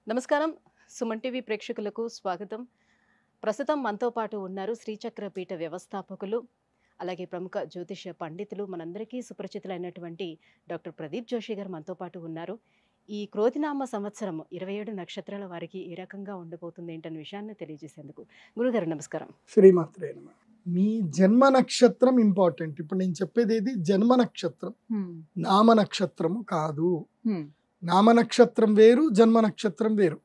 నమస్కారం సుమన్ టీవీ ప్రేక్షకులకు స్వాగతం. ప్రస్తుతం మనతో పాటు ఉన్నారు శ్రీచక్ర పీఠ వ్యవస్థాపకులు అలాగే ప్రముఖ జ్యోతిష్య పండితులు మనందరికీ సుపరిచితులైనటువంటి డాక్టర్ ప్రదీప్ జోషి గారు మనతో పాటు ఉన్నారు. ఈ క్రోధినామ సంవత్సరం 27 నక్షత్రాల వారికి ఏ రకంగా ఉండబోతుంది ఏంటనే విషయాన్ని తెలియజేసేందుకు గురుగారు నమస్కారం. శ్రీమాత్రే నమః. మీ జన్మ నక్షత్రం ఇంపార్టెంట్. ఇప్పుడు నేను చెప్పేది ఏది జన్మ నక్షత్రం, నామ నక్షత్రము కాదు. నామ నక్షత్రం వేరు, జన్మ నక్షత్రం వేరు.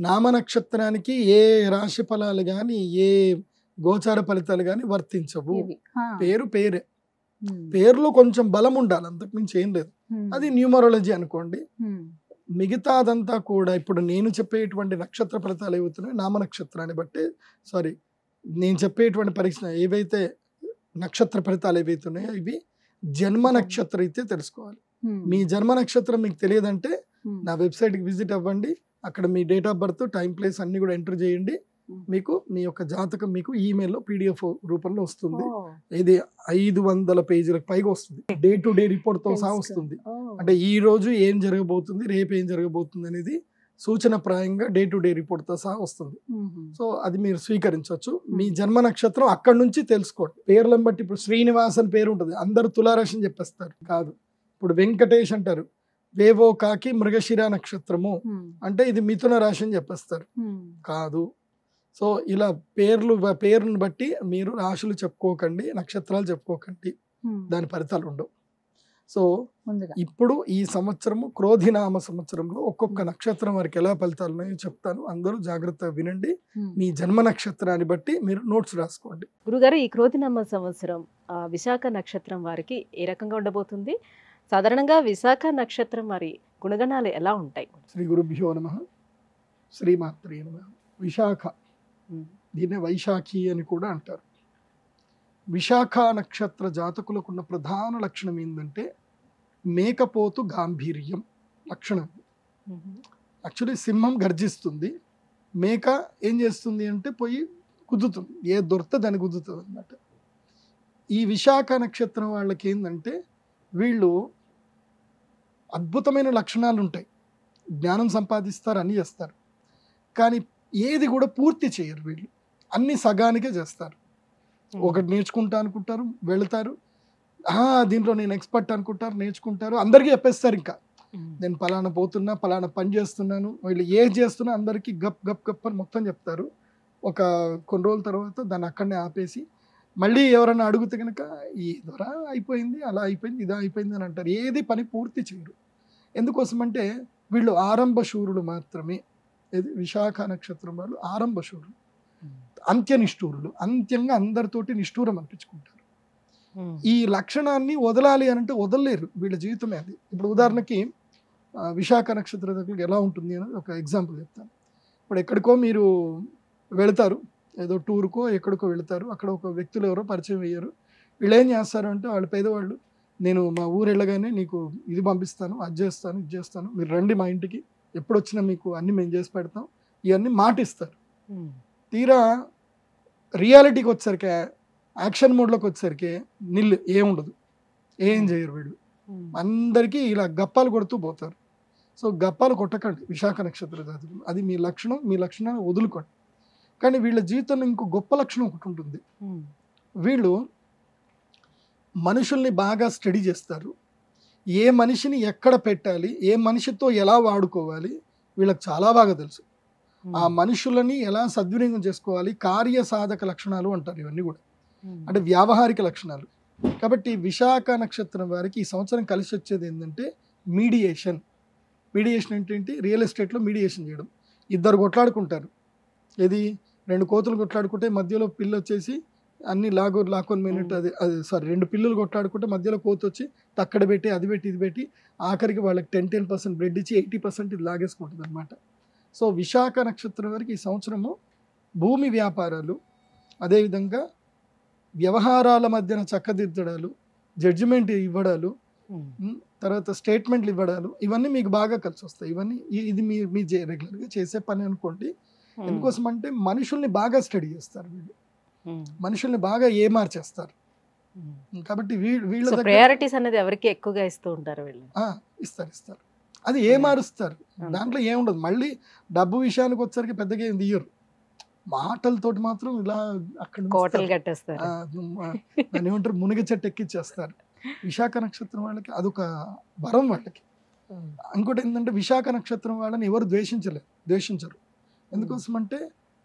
నామ నక్షత్రానికి ఏ రాశి ఫలాలు గాని ఏ గోచార ఫలితాలు గాని వర్తించవు. పేరు పేరే, పేరులో కొంచెం బలం ఉండాలి, అంతకుమించి ఏం లేదు. అది న్యూమరాలజీ అనుకోండి. మిగతాదంతా కూడా ఇప్పుడు నేను చెప్పేటువంటి నక్షత్ర ఫలితాలు ఏవవుతున్నాయి నామ నక్షత్రాన్ని బట్టి, సారీ నేను చెప్పేటువంటి పరీక్ష ఏవైతే నక్షత్ర ఫలితాలు ఏవైతున్నాయో ఇవి జన్మ నక్షత్రం అయితే తెలుసుకోవాలి. మీ జన్మ నక్షత్రం మీకు తెలియదంటే నా వెబ్సైట్కి విజిట్ అవ్వండి. అక్కడ మీ date of birth, time, place అన్ని కూడా ఎంటర్ చేయండి. మీకు మీ యొక్క జాతకం మీకు ఈమెయిల్లో PDF రూపంలో వస్తుంది. ఇది 500 పేజీలకు పైగా వస్తుంది. డే టు డే రిపోర్ట్ తో సహా వస్తుంది. అంటే ఈ రోజు ఏం జరగబోతుంది, రేపు ఏం జరగబోతుంది అనేది సూచనప్రాయంగా డే టు డే రిపోర్ట్ తో సహా వస్తుంది. సో అది మీరు స్వీకరించవచ్చు. మీ జన్మ నక్షత్రం అక్కడ నుంచి తెలుసుకోండి. పేర్లను బట్టి ఇప్పుడు శ్రీనివాస్ అని పేరు ఉంటుంది, అందరు తులారాశి అని చెప్పేస్తారు. కాదు. ఇప్పుడు వెంకటేష్ అంటారు, వేవో కాకి మృగశిర నక్షత్రము అంటే ఇది మిథున రాశి అని చెప్పేస్తారు. కాదు. సో ఇలా పేరును బట్టి మీరు రాశులు చెప్పుకోకండి, నక్షత్రాలు చెప్పుకోకండి, దాని ఫలితాలు ఉండవు. సో ఇప్పుడు ఈ సంవత్సరము క్రోధినామ సంవత్సరంలో ఒక్కొక్క నక్షత్రం వారికి ఎలా ఫలితాలు ఉన్నాయో చెప్తాను. అందరూ జాగ్రత్తగా వినండి. మీ జన్మ నక్షత్రాన్ని బట్టి మీరు నోట్స్ రాసుకోండి. గురుగారు, ఈ క్రోధినామ సంవత్సరం విశాఖ నక్షత్రం వారికి ఏ రకంగా ఉండబోతుంది? సాధారణంగా విశాఖ నక్షత్రం వారి గుణగణాలు ఎలా ఉంటాయి? శ్రీ గురుభ్యో నమః. శ్రీమాత్రే నమః. విశాఖ, దీన్ని వైశాఖి అని కూడా అంటారు. విశాఖ నక్షత్ర జాతకులకు ఉన్న ప్రధాన లక్షణం ఏంటంటే మేకపోతు గాంభీర్యం లక్షణం. యాక్చువల్లీ సింహం గర్జిస్తుంది, మేక ఏం చేస్తుంది అంటే పోయి గుద్దుతుంది, ఏ దొరికితే దాన్ని గుద్దుతుంది అన్నమాట. ఈ విశాఖ నక్షత్రం వాళ్ళకి ఏంటంటే వీళ్ళు అద్భుతమైన లక్షణాలు ఉంటాయి, జ్ఞానం సంపాదిస్తారు, అన్నీ చేస్తారు, కానీ ఏది కూడా పూర్తి చేయరు. వీళ్ళు అన్ని సగానికే చేస్తారు. ఒకటి నేర్చుకుంటా అనుకుంటారు, వెళతారు, దీంట్లో నేను ఎక్స్పర్ట్ అనుకుంటారు, నేర్చుకుంటారు, అందరికీ చెప్పేస్తారు. ఇంకా నేను పలానా పోతున్నా, పలానా పని చేస్తున్నాను, వీళ్ళు ఏం చేస్తున్నా అందరికీ గప్ గప్ గప్ అని మొత్తం చెప్తారు. ఒక కొన్ని రోజుల తర్వాత దాన్ని అక్కడనే ఆపేసి మళ్ళీ ఎవరైనా అడిగితే కనుక ఈ ద్వారా అయిపోయింది, అలా అయిపోయింది, ఇదా అయిపోయింది అని అంటారు. ఏది పని పూర్తి చేయరు. ఎందుకోసమంటే వీళ్ళు ఆరంభ శూరులు మాత్రమే. ఇది విశాఖ నక్షత్రం వాళ్ళు ఆరంభ శూరులు, అంత్యనిష్ఠూరులు. అంత్యంగా అందరితోటి నిష్ఠూరం అనిపించుకుంటారు. ఈ లక్షణాన్ని వదలాలి అని అంటే వదలలేరు, వీళ్ళ జీవితమే అది. ఇప్పుడు ఉదాహరణకి విశాఖ నక్షత్ర దగ్గరికి ఎలా ఉంటుంది అనేది ఒక ఎగ్జాంపుల్ చెప్తాను. ఇప్పుడు ఎక్కడికో మీరు వెళతారు, ఏదో టూర్కో ఎక్కడికో వెళతారు, అక్కడ ఒక వ్యక్తులు ఎవరో పరిచయం అయ్యారు. వీళ్ళు ఏం చేస్తారు అంటే వాళ్ళు పేదవాళ్ళు, నేను మా ఊరు వెళ్ళగానే నీకు ఇది పంపిస్తాను, అది చేస్తాను, ఇది చేస్తాను, మీరు రండి మా ఇంటికి, ఎప్పుడు వచ్చినా మీకు అన్ని మేము చేసి పెడతాం, ఇవన్నీ మాటిస్తారు. తీరా రియాలిటీకి వచ్చేసరికి, యాక్షన్ మోడ్లోకి వచ్చేసరికి నిల్లు ఏముండదు, ఏం చేయరు వీళ్ళు. అందరికీ ఇలా గప్పాలు కొడుతూ పోతారు. సో గప్పాలు కొట్టకండి విశాఖ నక్షత్ర జాతకులు, అది మీ లక్షణం, మీ లక్షణాన్ని వదులుకోండి. కానీ వీళ్ళ జీవితంలో ఇంకో గొప్ప లక్షణం ఒకటి ఉంటుంది. వీళ్ళు మనుషుల్ని బాగా స్టడీ చేస్తారు. ఏ మనిషిని ఎక్కడ పెట్టాలి, ఏ మనిషితో ఎలా వాడుకోవాలి వీళ్ళకి చాలా బాగా తెలుసు. ఆ మనుషులని ఎలా సద్వినియోగం చేసుకోవాలి, కార్యసాధక లక్షణాలు అంటారు ఇవన్నీ కూడా, అంటే వ్యావహారిక లక్షణాలు. కాబట్టి విశాఖ నక్షత్రం వారికి ఈ సంవత్సరం కలిసి వచ్చేది ఏంటంటే మీడియేషన్. మీడియేషన్ ఏంటంటే రియల్ ఎస్టేట్లో మీడియేషన్ చేయడం. ఇద్దరు కొట్లాడుకుంటారు, ఏది 2 కోతులు కొట్లాడుకుంటే మధ్యలో పిల్ల వచ్చేసి అన్ని లాక్కొని పోయినట్టు, అది సారీ 2 పిల్లలు కొట్లాడుకుంటే మధ్యలో కోత వచ్చి అక్కడ పెట్టి అది పెట్టి ఇది పెట్టి ఆఖరికి వాళ్ళకి 10% బ్రెడ్ ఇచ్చి 80% ఇది లాగేసుకుంటుంది అనమాట. సో విశాఖ నక్షత్రం వరకు ఈ సంవత్సరము భూమి వ్యాపారాలు, అదేవిధంగా వ్యవహారాల మధ్యన చక్కదిద్దడాలు, జడ్జిమెంట్ ఇవ్వడాలు, తర్వాత స్టేట్మెంట్లు ఇవ్వడాలు, ఇవన్నీ మీకు బాగా కలిసి వస్తాయి. ఇవన్నీ ఇది మీ రెగ్యులర్గా చేసే పని అనుకోండి. ఎందుకోసం అంటే మనుషుల్ని బాగా స్టడీ చేస్తారు వీళ్ళు, మనుషుల్ని బాగా ఏమార్చేస్తారు. కాబట్టి వీళ్ళ ప్రయారిటీస్ అనేది ఎవరికి ఎక్కువగా ఇస్తూ ఉంటారు వీళ్ళు? ఇస్తారు. అది మారుస్తారు, దాంట్లో ఏముండదు. మళ్ళీ డబ్బు విషయానికి వచ్చరికి పెద్దగా ఏం తీయరు, మాటలతోటి మాత్రం ఇలా అక్కడ కోటలు కట్టేస్తారు, దాన్ని ఏమంటారు మునిగ చెట్టు ఎక్కిచ్చేస్తారు. విశాఖ నక్షత్రం వాళ్ళకి అదొక వరం వాళ్ళకి. ఇంకోటి ఏంటంటే విశాఖ నక్షత్రం వాళ్ళని ఎవరు ద్వేషించరు. ఎందుకోసం అంటే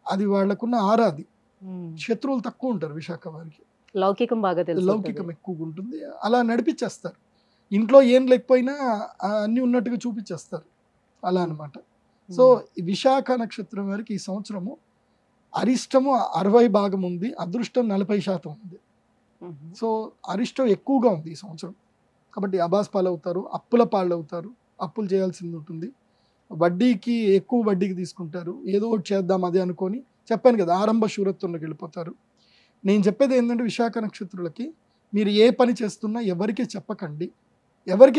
అది వాళ్ళకున్న ఆరాది. శత్రువులు తక్కువ ఉంటారు విశాఖ వారికి, లౌకికం బాగా తెలుసు, లౌకికం ఎక్కువగా ఉంటుంది. అలా నడిపించేస్తారు, ఇంట్లో ఏం లేకపోయినా అన్ని ఉన్నట్టుగా చూపించేస్తారు అలా అన్నమాట. సో ఈ విశాఖ నక్షత్రం వారికి ఈ సంవత్సరము అరిష్టము 60% ఉంది, అదృష్టం 40% ఉంది. సో అరిష్టం ఎక్కువగా ఉంది ఈ సంవత్సరం, కాబట్టి అబాస్ పాలు అవుతారు, అప్పుల పాలు అవుతారు, అప్పులు చేయాల్సింది ఉంటుంది, వడ్డీకి ఎక్కువ వడ్డీకి తీసుకుంటారు, ఏదో ఒకటి చేద్దాం అదే అనుకొని. చెప్పాను కదా ఆరంభ శూరత్వంలోకి వెళ్ళిపోతారు. నేను చెప్పేది ఏంటంటే విశాఖ నక్షత్రులకి మీరు ఏ పని చేస్తున్నా ఎవరికి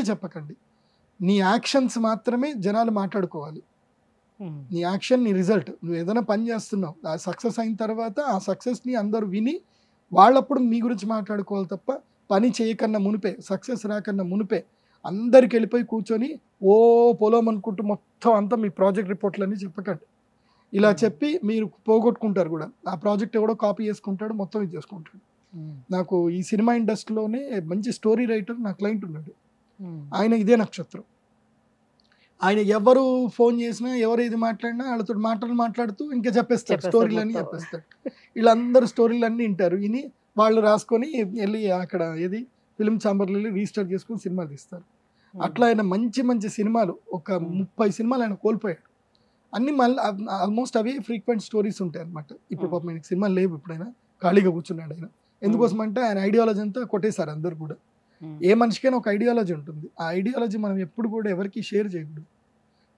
చెప్పకండి. నీ యాక్షన్స్ మాత్రమే జనాలు మాట్లాడుకోవాలి. నీ యాక్షన్, నీ రిజల్ట్. నువ్వు ఏదైనా పని చేస్తున్నావు, ఆ సక్సెస్ అయిన తర్వాత ఆ సక్సెస్ని అందరూ విని వాళ్ళప్పుడు మీ గురించి మాట్లాడుకోవాలి తప్ప పని చేయకన్నా మునిపే, సక్సెస్ రాకన్నా మునిపే అందరికి వెళ్ళిపోయి కూర్చొని ఓ పొలం అనుకుంటూ మొత్తం అంతా మీ ప్రాజెక్ట్ రిపోర్ట్లన్నీ చెప్పకండి. ఇలా చెప్పి మీరు పోగొట్టుకుంటారు కూడా. ఆ ప్రాజెక్ట్ ఎవడో కాపీ చేసుకుంటాడు, మొత్తం ఇది చేసుకుంటాడు. నాకు ఈ సినిమా ఇండస్ట్రీలోనే మంచి స్టోరీ రైటర్ నా క్లయింట్ ఉన్నాడు, ఆయన ఇదే నక్షత్రం. ఆయన ఎవరు ఫోన్ చేసినా ఎవరు ఇది మాట్లాడినా వాళ్ళతో మాట్లాడుతూ ఇంకా చెప్పేస్తాడు, స్టోరీలన్నీ చెప్పేస్తాడు. వీళ్ళందరూ స్టోరీలన్నీ వింటారు, విని వాళ్ళు రాసుకొని వెళ్ళి అక్కడ ఏది ఫిల్మ్ ఛాంబర్లో వెళ్ళి రిజిస్టర్ చేసుకుని సినిమాలు తీస్తారు. అట్లా ఆయన మంచి మంచి సినిమాలు, ఒక 30 సినిమాలు ఆయన కోల్పోయాడు. అన్ని మళ్ళీ ఆల్మోస్ట్ అవే ఫ్రీక్వెంట్ స్టోరీస్ ఉంటాయి అనమాట. ఇప్పుడు పాపం ఆయనకి సినిమాలు లేవు, ఇప్పుడైనా ఖాళీగా కూర్చున్నాడు ఆయన. ఎందుకోసం అంటే ఆయన ఐడియాలజీ అంతా కొట్టేశారు అందరు కూడా. ఏ మనిషికైనా ఒక ఐడియాలజీ ఉంటుంది, ఆ ఐడియాలజీ మనం ఎప్పుడు కూడా ఎవరికి షేర్ చేయకూడదు.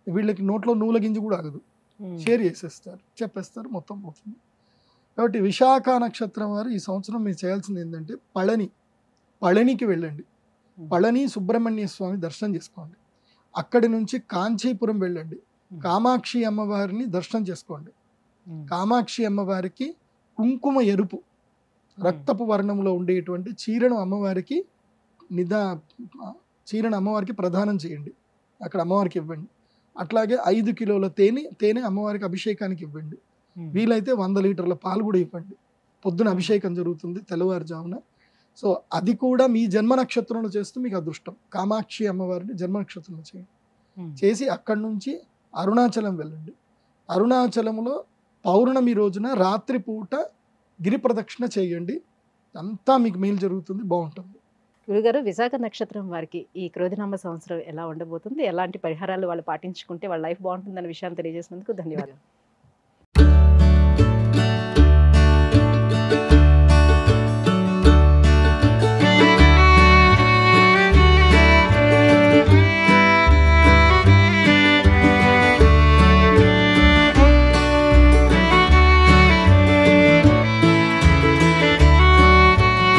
వీళ్ళకి నోట్లో నూల గింజ కూడా ఆగదు, షేర్ చేసేస్తారు, చెప్పేస్తారు, మొత్తం పోతుంది. కాబట్టి విశాఖ నక్షత్రం వారు ఈ సంవత్సరం మీరు చేయాల్సింది ఏంటంటే పళనికి వెళ్ళండి, పళని సుబ్రహ్మణ్య స్వామి దర్శనం చేసుకోండి. అక్కడి నుంచి కాంచీపురం వెళ్ళండి, కామాక్షి అమ్మవారిని దర్శనం చేసుకోండి. కామాక్షి అమ్మవారికి కుంకుమ ఎరుపు రక్తపు వర్ణంలో ఉండేటువంటి చీరను అమ్మవారికి ప్రదానం చేయండి, అక్కడ అమ్మవారికి ఇవ్వండి. అట్లాగే 5 కిలోల తేనె అమ్మవారికి అభిషేకానికి ఇవ్వండి. వీలైతే 100 లీటర్ల పాలు కూడా ఇవ్వండి. పొద్దున అభిషేకం జరుగుతుంది తెల్లవారుజామున. సో అది కూడా మీ జన్మ నక్షత్రంలో చేస్తూ మీకు అదృష్టం. కామాక్షి అమ్మవారిని జన్మ నక్షత్రంలో చేయండి. చేసి అక్కడి నుంచి అరుణాచలం వెళ్ళండి. అరుణాచలంలో పౌర్ణమి రోజున రాత్రిపూట గిరి ప్రదక్షిణ చేయండి. అంతా మీకు మేలు జరుగుతుంది, బాగుంటుంది. గురుగారు, విశాఖ నక్షత్రం వారికి ఈ క్రోధినామ సంవత్సరం ఎలా ఉండబోతుంది, ఎలాంటి పరిహారాలు వాళ్ళు పాటించుకుంటే వాళ్ళ లైఫ్ బాగుంటుందనే విషయాన్ని తెలియజేసినందుకు ధన్యవాదాలు.